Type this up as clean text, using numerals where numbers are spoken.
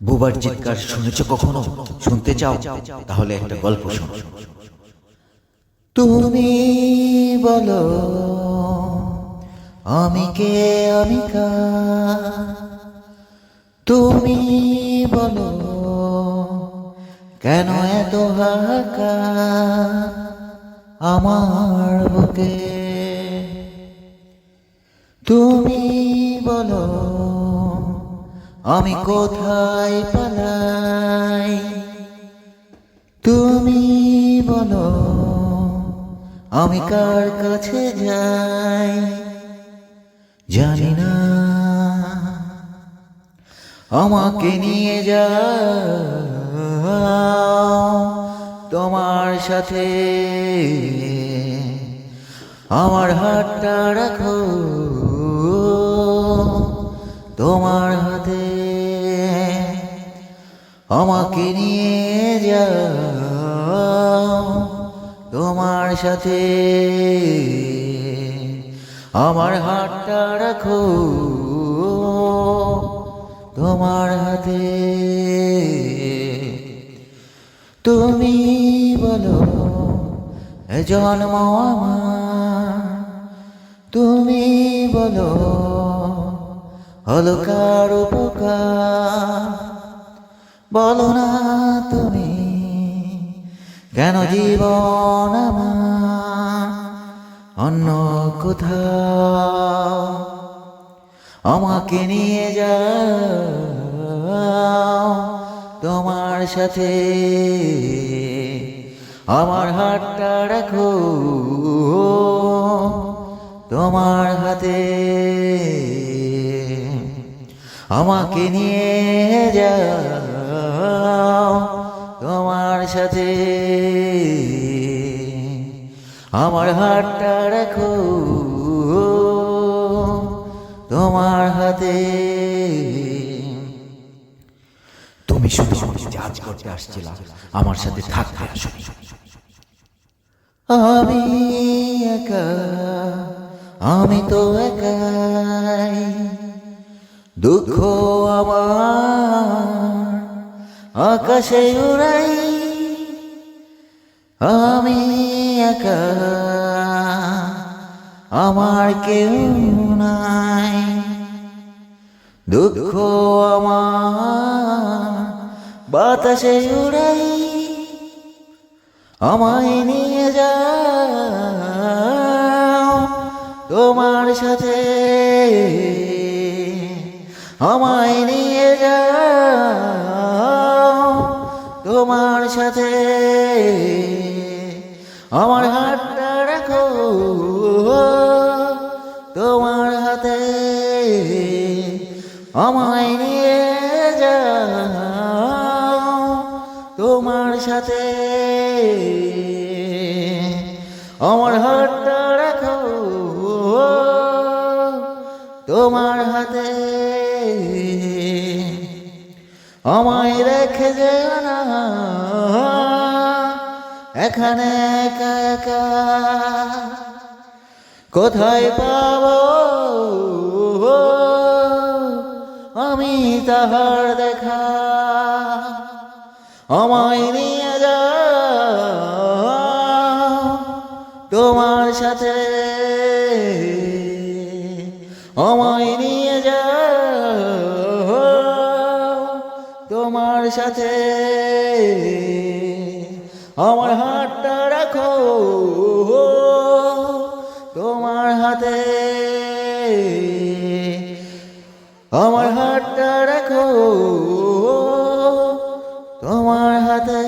বুবার চিৎকার শুনেছ কখনো? শুনতে চাও? তাহলে একটা গল্প শোনো। তুমি বলো আমি কে, আমি কার? তুমি বলো কেন এত হাহাকার আমার বুকে? তুমি বলো আমি কোথায় পালাই? তুমি বলো আমি কার কাছে যাই? জানি না, আমাকে নিয়ে যাও তোমার সাথে, আমার হাতটা রাখো তোমার হাতে, আমাকে নিয়ে যাও তোমার সাথে, আমার হাতটা রাখো তোমার হাতে। তুমি বলো এ জন্ম আমার, তুমি বলো হলো কার উপকার? বলো না তুমি কেন জীবন আমার অন্য কোথাও? আমাকে নিয়ে যাও তোমার সাথে, আমার হাতটা রাখো তোমার হাতে, আমাকে নিয়ে যাও তোমার সাথে, আমার হাতটা রাখো তোমার হাতে। তুমি শুধু আমাকে জাজ করতে আসছিলা, আমার সাথে থাকতে আসো। আমি একা, আমি তো একাই, দুঃখ আমার আকাশে উড়াই। আমি একা, আমার কেউ নাই, দুঃখ আমার বাতাসে উড়াই। আমায় নিয়ে যাও তোমার সাথে, আমায় নিয়ে যাও তোমার সাথে, আমার হাতটা রাখো তোমার হাতে, আমায় নিয়ে যাও তোমার সাথে, আমার হাতটা রাখো তোমার হাতে, আমায় রেখে যেও না এখানে একা একা। কোথায় পাবো আমি তাহার দেখা? আমায় নিয়ে যাও তোমার সাথে, আমায় নিয়ে যাও তোমার সাথে, আমার হাতটা রাখো তোমার হাতে, আমার হাতটা রাখো তোমার হাতে।